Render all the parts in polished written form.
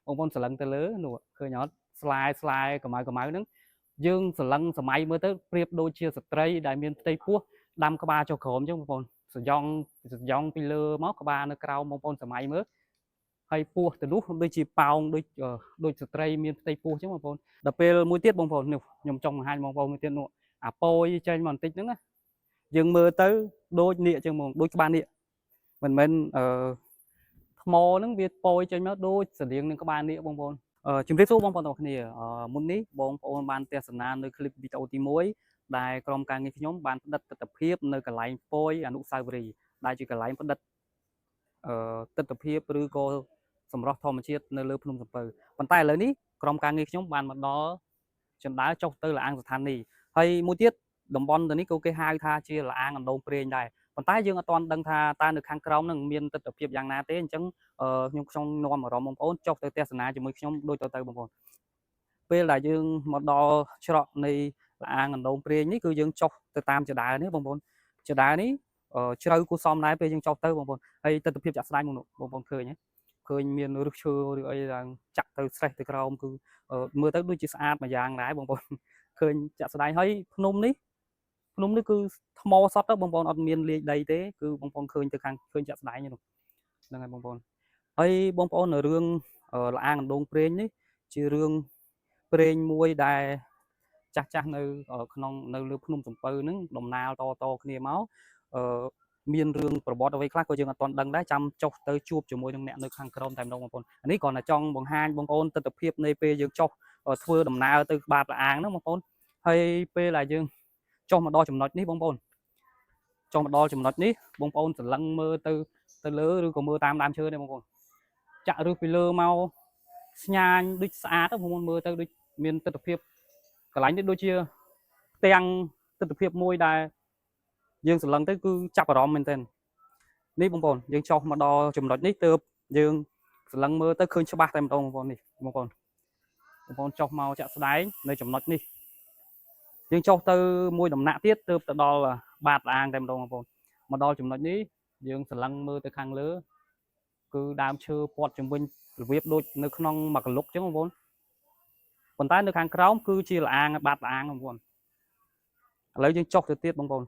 បងប្អូនស្រឡឹងទៅលើនោះឃើញអត់ស្លាយកម្ៅហ្នឹងយើងស្រឡឹងសម័យមើលទៅប្រៀបដូចជាស្ត្រីដែលមានផ្ទៃពោះដាំក្បាលចុះក្រោមអញ្ចឹងបងប្អូនសយ៉ងពីលើមកក្បាលនៅក្រោមបងប្អូនសម័យមើលហើយពោះទៅនោះដូចជាប៉ោងដូចស្ត្រីមានផ្ទៃពោះអញ្ចឹងបងប្អូនដល់ពេលមួយទៀតបងប្អូននេះខ្ញុំចង់បង្ហាញបងប្អូនមួយទៀតនោះអាប៉យចេញមកបន្តិចហ្នឹងណាយើងមើលទៅដូចនាគអញ្ចឹងហ្មងដូចក្បាលនាគមិនមែនថ្មហ្នឹងវាប៉យចេញមកដូចស្តៀងនឹងក្បាលនាគបងប្អូនជំរាបសួរបងប្អូនទាំងគ្នាមុននេះបងប្អូនបានទស្សនានៅคลิปវីដេអូទី1ដែលក្រុមការងារខ្ញុំបានផ្ដិតទិដ្ឋភាពនៅកន្លែងប៉យអនុស្សាវរីយ៍ដែលជាកន្លែងផ្ដិតទិដ្ឋភាពឬក៏សម្រស់ធម្មជាតិនៅលើភ្នំសំពៅប៉ុន្តែឥឡូវនេះក្រុមការងារខ្ញុំបានមកដល់ជណ្ដើរចុះទៅលអាងស្ថានីយ៍ហើយមួយទៀតតំបន់ទៅនេះក៏គេហៅថាជាលអាងអណ្ដូងព្រេងដែរប៉ុន្តែយើងអត់ទាន់ដឹងថាតើនៅខាងក្រោមនឹងមានទិដ្ឋភាពយ៉ាងណាទេអញ្ចឹងខ្ញុំនាំអារម្មណ៍បងប្អូនចុះទៅទស្សនាជាមួយខ្ញុំដូចទៅបងប្អូនពេលដែលយើងមកដល់ច្រកនៃលអាងអណ្ដូងព្រេងនេះគឺយើងចុះទៅតាមចដានេះបងប្អូនចដានេះជ្រៅគួរសមដែរពេលយើងចុះទៅបងប្អូនហើយទិដ្ឋភាពចាក់ស្ដែងបងប្អូនឃើញមានឫសឈើឬអីឡើងចាក់ទៅស្រេះទៅក្រោមគឺមើលទៅដូចជាស្អាតមួយយ៉ាងដែរបងប្អូនឃើញចាក់ស្ដែងហើយភ្នំនេះគឺថ្មសតទៅបងប្អូនអត់មានលាយដីទេគឺបងប្អូនឃើញទៅខាងឃើញចាក់ស្ដែងហ្នឹងហើយបងប្អូនហើយបងប្អូននៅរឿងលអាងអណ្ដូងព្រេងនេះជារឿងព្រេងមួយដែលចាស់នៅក្នុងនៅលើភ្នំសំពៅហ្នឹងដំណាលតគ្នាមកមានរឿងប្រវត្តិអ្វីខ្លះក៏យើងអត់ទាន់ដឹងដែរចាំចុះទៅជួបជាមួយនឹងអ្នកនៅខាងក្រោមតែម្ដងបងប្អូននេះគ្រាន់តែចង់បង្ហាញបងប្អូនទស្សនវិជ្ជានៃពេលយើងចុះធ្វើដំណើរទៅក្បាលលអាងហ្នឹងបងប្អូនហើយពេលដែលយើងចុះមកដល់ចំណុចនេះបងប្អូនចុះមកដល់ចំណុចនេះបងប្អូនស្រឡឹងមើលទៅលើឬក៏មើលតាមដើមឈើនេះបងប្អូនចាក់ឫសពីលើមកស្ញាញដូចស្អាតបងប្អូនមើលទៅដូចមានទស្សនវិជ្ជាកន្លែងនេះដូចជាទាំងទស្សនវិជ្ជាមួយដែលយើងស្រឡឹងទៅគឺចាប់អារម្មណ៍មែនទែននេះបងប្អូនយើងចុះមកដល់ចំណុចនេះទើបយើងស្រឡឹងមើលទៅឃើញច្បាស់តែម្ដងបងប្អូននេះបងប្អូនចុះមកចាក់ស្ដែងនៅចំណុចនេះយើងចុះទៅមួយដំណាក់ទៀតទើបទៅដល់បាតអាងតែម្ដងបងប្អូនមកដល់ចំណុចនេះយើងស្រឡឹងមើលទៅខាងលើគឺដើមឈើព័ទ្ធជុំវិញរបៀបដូចនៅក្នុងមួយកលុកអញ្ចឹងបងប្អូនប៉ុន្តែនៅខាងក្រោមគឺជាលអាងបាតលអាងបងប្អូនឥឡូវយើងចុះទៅទៀតបងប្អូន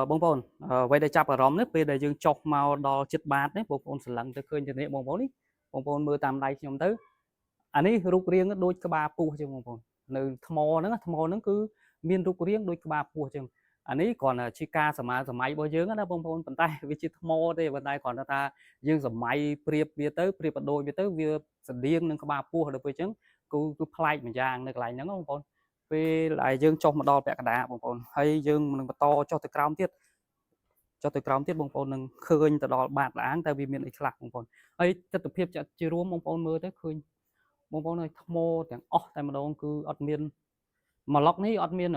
បងប្អូនអ្វីដែលចាប់អារម្មណ៍នេះពេលដែលយើងចុះមកដល់ចិត្តបាតនេះបងប្អូនស្រឡឹងទៅឃើញទៅនេះបងប្អូននេះបងប្អូនមើលតាមដៃខ្ញុំទៅអានេះរូបរាងដូចក្បាលពស់អញ្ចឹងបងប្អូននៅថ្មហ្នឹងគឺមានរូបរាងដូចក្បាលពស់អញ្ចឹងអានេះគ្រាន់តែជាការសម័យរបស់យើងណាបងប្អូនប៉ុន្តែវាជាថ្មទេប៉ុន្តែគ្រាន់តែថាយើងសម័យប្រៀបវាទៅប្រៀបបដូរវាទៅវាស្តៀងនឹងក្បាលពស់ដល់ពេលអញ្ចឹងគឺប្លែកម្យ៉ាងនៅកន្លែងហ្នឹងបងប្អូនពេលដែលយើងចុះមកដល់ពាក់កណ្ដាលបងប្អូនហើយយើងនឹងបន្តចុះទៅក្រោមទៀតបងប្អូននឹងឃើញទៅដល់បាតឡាងតែវាមានអីខ្លះបងប្អូនហើយទស្សនវិជ្ជារួមបងប្អូនមើលទៅឃើញបងប្អូនឲ្យថ្មទាំងអស់តែម្ដងគឺអត់មានមួយឡុកនេះអត់មាន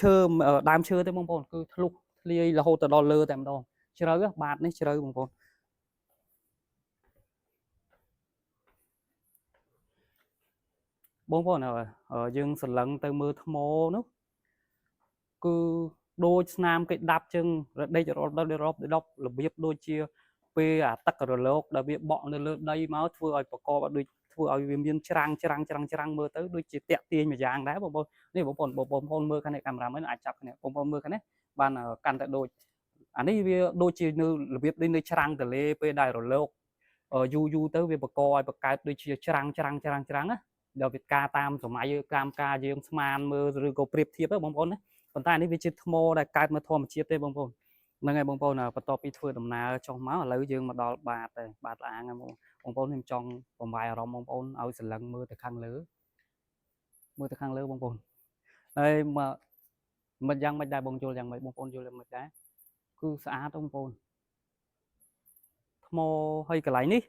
ឈើដើមឈើទេបងប្អូនគឺធ្លុះធ្លាយរហូតទៅដល់លើតែម្ដងជ្រៅបាតនេះជ្រៅបងប្អូនយើងសន្លឹងទៅមើលថ្មនោះគឺដូចស្នាមគេដាប់ជើងដេករត់របៀបដូចជាពេលអាទឹករលកដែលវាបក់នៅលើដីមកធ្វើឲ្យប្រកបដូចធ្វើឲ្យវាមានច្រាំងមើលទៅដូចជាតាក់ទាញមួយយ៉ាងដែរបងប្អូននេះបងប្អូនមើលខាងនេះកាមេរ៉ាមិនអាចចាប់គ្នាបងប្អូនមើលខាងនេះបានកាន់តែដូចអានេះវាដូចជានៅរបៀបដូចនៅច្រាំងទលេពេលដែលរលកយូរទៅវាបង្កឲ្យបង្កើតដូចជាច្រាំងណាដល់វាការតាមសម័យកម្មការយើងស្មានមើលឬក៏ប្រៀបធៀបបងប្អូនណាប៉ុន្តែនេះវាជាថ្មដែលកើតមកធម្មជាតិទេបងប្អូនហ្នឹងហើយបងប្អូនបន្ទាប់ពីធ្វើដំណើរចុះមកឥឡូវយើងមកដល់បាតឡាងបងប្អូនខ្ញុំចង់បំផាយអារម្មណ៍បងប្អូនឲ្យស្រឡឹងមើលទៅខាងលើបងប្អូនហើយមិនយ៉ាងម៉េចដែរបងយល់យ៉ាងម៉េចបងប្អូនយល់យ៉ាងម៉េចដែរគឺស្អាតបងប្អូនថ្មហើយកន្លែងនេះ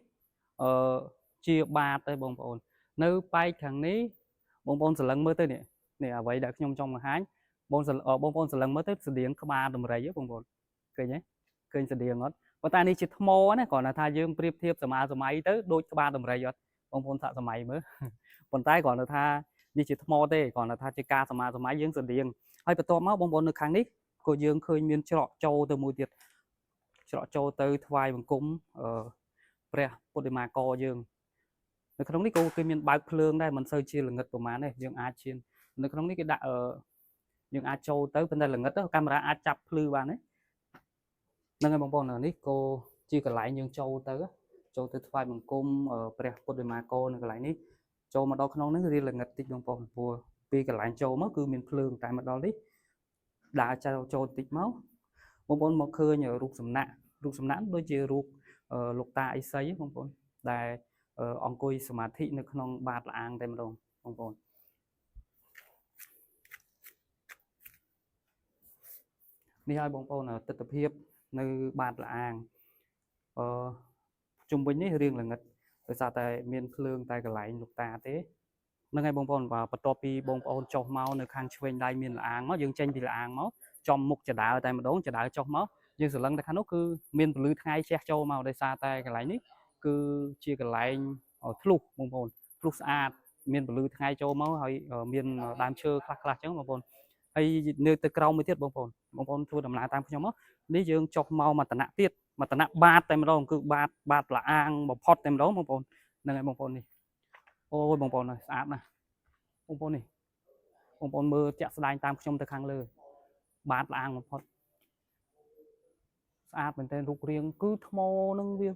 ជាបាតទេបងប្អូននៅប៉ែកខាងនេះបងប្អូនស្រឡឹងមើលទៅនេះអ្វីដែលខ្ញុំចង់បង្ហាញបងប្អូនស្រឡឹងមើលទៅស្តៀងក្បាលដំរីបងប្អូនឃើញទេឃើញស្តៀងអត់ប៉ុន្តែនេះជាថ្មណាគ្រាន់តែថាយើងប្រៀបធៀបសម័យទៅដូចក្បាលដំរីអត់បងប្អូនសាកសម័យមើលប៉ុន្តែគ្រាន់តែថានេះជាថ្មទេគ្រាន់តែថាជាការសម័យយើងស្តៀងហើយបន្ទាប់មកបងប្អូននៅខាងនេះក៏យើងឃើញមានច្រកចូលទៅមួយទៀតច្ ច្រកចូលទៅថ្វាយបង្គំព្រះពុទ្ធិមាករយើងនៅក្នុងនេះក៏គេមានបើកភ្លើងដែរមិនសូវជាល្ងិតប្រហែលទេយើងអាចឈាននៅក្នុងនេះគេដាក់យើងអាចចូលទៅប៉ុន្តែល្ងិតកាមេរ៉ាអាចចាប់ភ្លឺបានទេហ្នឹងហើយបងប្អូននេះក៏ជាកន្លែងយើងចូលទៅថ្វាយបង្គំព្រះពុទ្ធិមាករនៅកន្លែងនេះចូលមកដល់ក្នុងហ្នឹងរៀនល្ងិតតិចបងប្អូនព្រោះពីកន្លែងចូលមកគឺមានភ្លើងតែមកដល់នេះដើរចូលតិចមកបងប្អូនមកឃើញរូបសំណាក់ដូចជារូបលោកតាអេសីបងប្អូនដែលអង្គុយសមាធិនៅក្នុងបាតល្អាងតែម្ដងបងប្អូននេះឲ្យបងប្អូនទស្សនភាពនៅបាតល្អាងជុំវិញនេះរៀងល្ងិតដោយសារតែមានភ្លើងតែកន្លែងលោកតាទេហ្នឹងហើយបងប្អូនបន្ទាប់ពីបងប្អូនចុះមកនៅខាងឆ្វេងដៃមានល្អាងមកយើងចេញពីល្អាងមកចំមុខចដើតែម្ដងចដើចុះមកយើងស្រឡឹងតែខាងនោះគឺមានពន្លឺថ្ងៃជះចូលមកដោយសារតែកន្លែងនេះគឺជាកន្លែងធ្លុះបងប្អូនធ្លុះស្អាតមានពន្លឺថ្ងៃចូលមកហើយមានដើមឈើខ្លះអញ្ចឹងបងប្អូនហើយនៅទៅក្រោមមួយទៀតបងប្អូនធ្វើដំណើរតាមខ្ញុំមកនេះយើងចុះមកមកតំណទៀតមកតំណបាតតែម្ដងគឺបាតល្អាងបំផុតតែម្ដងបងប្អូនហ្នឹងហើយបងប្អូននេះអូយបងប្អូនស្អាតណាស់បងប្អូននេះបងប្អូនមើលចាក់ស្ដែងតាមខ្ញុំទៅខាងលើបាតល្អាងបំផុតស្អាតមែនទែនរូបរាងគឺថ្មនឹងវា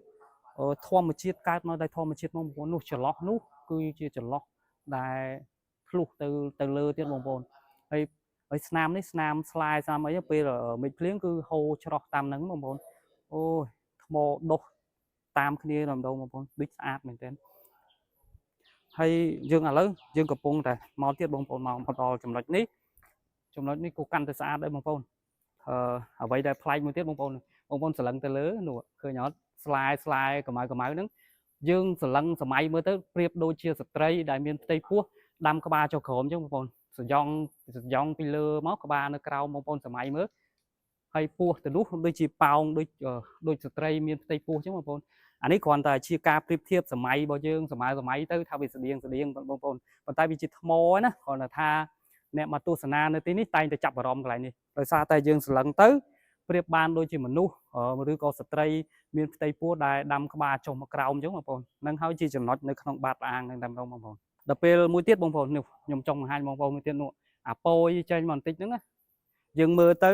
ធម្មជាតិកើតមកដោយធម្មជាតិបងប្អូននោះចន្លោះនោះគឺជាចន្លោះដែលធ្លុះទៅលើទៀតបងប្អូនហើយស្នាមនេះស្នាមស្លាយស្នាមអីពេលមេឃភ្លៀងគឺហូរច្រោះតាមហ្នឹងបងប្អូនអូយថ្មដុសតាមគ្នាតែម្ដងបងប្អូនដូចស្អាតមែនទែនហើយយើងឥឡូវយើងកំពុងតែមកទៀតបងប្អូនមកដល់ចំណុចនេះក៏កាន់តែស្អាតដែរបងប្អូនអ្វីដែលប្លែកមួយទៀតបងប្អូនស្រឡឹងទៅលើនោះឃើញអត់ស្លាយកម្ៅហ្នឹងយើងស្រឡឹងសម័យមើលទៅប្រៀបដូចជាស្ត្រីដែលមានផ្ទៃពោះដាំក្បាលចុះក្រោមអញ្ចឹងបងប្អូនសយ៉ងពីលើមកក្បាលនៅក្រោមបងប្អូនសម័យមើលហើយពោះទៅនោះដូចជាប៉ោងដូចស្ត្រីមានផ្ទៃពោះអញ្ចឹងបងប្អូនអានេះគ្រាន់តែជាការប្រៀបធៀបសម័យរបស់យើងសម័យទៅថាវាស្តៀងបងប្អូនប៉ុន្តែវាជាថ្មណាគ្រាន់តែថាអ្នកមកទស្សនានៅទីនេះតែងតែចាប់អារម្មណ៍កន្លែងនេះដោយសារតែយើងស្រឡឹងទៅប្រៀបបានដូចជាមនុស្សឬក៏ស្ត្រីមានផ្ទៃពោះដែលដាំក្បាលចុះមកក្រោមអញ្ចឹងបងប្អូននឹងហើយជាចំណុចនៅក្នុងបាតល្អាងនឹងតែម្ដងបងប្អូនដល់ពេលមួយទៀតបងប្អូននេះខ្ញុំចង់បង្ហាញបងប្អូនមួយទៀតនោះអាប៉យចេញមកបន្តិចហ្នឹងណាយើងមើលទៅ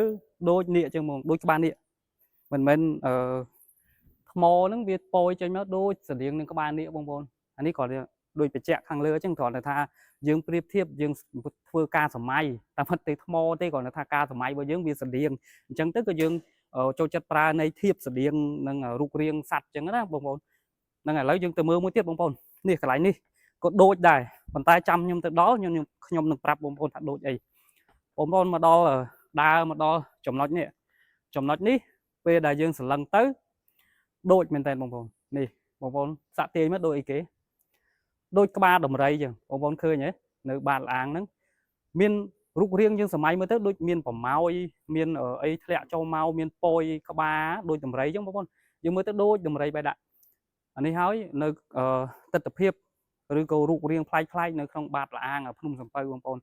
ដូចនៀកអញ្ចឹងហ្មងដូចក្បាលនៀកមិនមែនថ្មហ្នឹងវាប៉យចេញមកដូចស្តៀងនឹងក្បាលនៀកបងប្អូនអានេះគាត់ដូចបច្ចៈខាងលើអញ្ចឹងគ្រាន់តែថាយើងប្រៀបធៀបយើងធ្វើការសម័យតែមិនទេថ្មទេគ្រាន់តែថាការសម័យរបស់យើងវាស្តៀងអញ្ចឹងទៅក៏យើងចូលចិត្តប្រើនៃធៀបស្តៀងនឹងរូបរាងសត្វអញ្ចឹងណាបងប្អូនហ្នឹងឥឡូវយើងទៅមើលមួយទៀតបងប្អូននេះកន្លែងនេះក៏ដូចដែរប៉ុន្តែចាំខ្ញុំទៅដល់ខ្ញុំនឹងប្រាប់បងប្អូនថាដូចអីបងប្អូនមកដល់ដើរមកដល់ចំណុចនេះពេលដែលយើងស្រឡឹងទៅដូចមែនតើបងប្អូននេះបងប្អូនសាក់ទាញមកដូចអីគេដូចក្បាលដំរីអញ្ចឹងបងប្អូនឃើញទេនៅបាតល្អាងហ្នឹងមានរូបរាងយើងសម័យមើលទៅដូចមានប្រម៉ោយមានអីធ្លាក់ចូលមកមានពយក្បាលដូចដំរីអញ្ចឹងបងប្អូនយើងមើលទៅដូចដំរីបែបដាក់អានេះហើយនៅទស្សនភាពឬក៏រូបរាងប្លែកនៅក្នុងបាតល្អាងភ្នំសំពៅបងប្អូន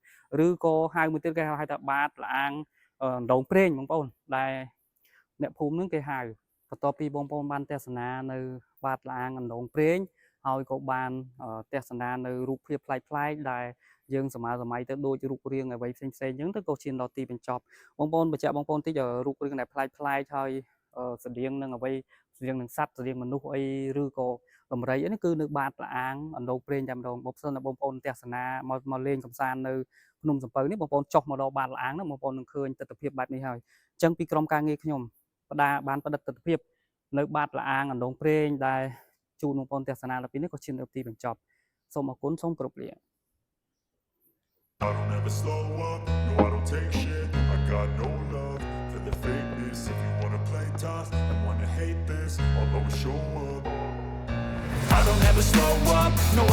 ឬក៏ហៅមួយទៀតគេហៅថាបាតល្អាងដងព្រេងបងប្អូនដែលអ្នកភូមិហ្នឹងគេហៅបន្ទាប់ពីបងប្អូនបានទស្សនានៅបាតល្អាងដងព្រេងហើយក៏បានទស្សនានៅរូបភាពប្លែកដែលយើងសម័យទៅដូចរូបរាងអ្វីផ្សេងអញ្ចឹងទៅក៏ឈានដល់ទីបញ្ចប់បងប្អូនបញ្ជាក់បងប្អូនតិចរូបរាងដែលប្លែកហើយស្តៀងនឹងអ្វីស្តៀងនឹងសត្វស្តៀងមនុស្សអីឬក៏ដំរីនេះគឺនៅបាតល្អាងអណ្ដូងព្រេងតែម្ដងបងប្អូនទស្សនាមកលេងកំសាន្តនៅភ្នំសំពៅនេះបងប្អូនចុះមកដល់បាតល្អាងហ្នឹងបងប្អូននឹងឃើញទស្សនភាពបែបនេះហើយអញ្ចឹងពីក្រុមការងារខ្ញុំបានផ្តិតទស្សនភាពនៅបាតល្អាងអណ្ដូងព្រេងដែលជូនបងប្អូនទស្សនាដល់ពេលនេះក៏ឈានដល់ទីបញ្ចប់សូមអរគុណសូមគោរពលាI don't ever slow up, no I don't take shit. I got no love for the fakeness. If you wanna play tough and wanna hate this, I'll always show up. I don't ever slow up, no I don't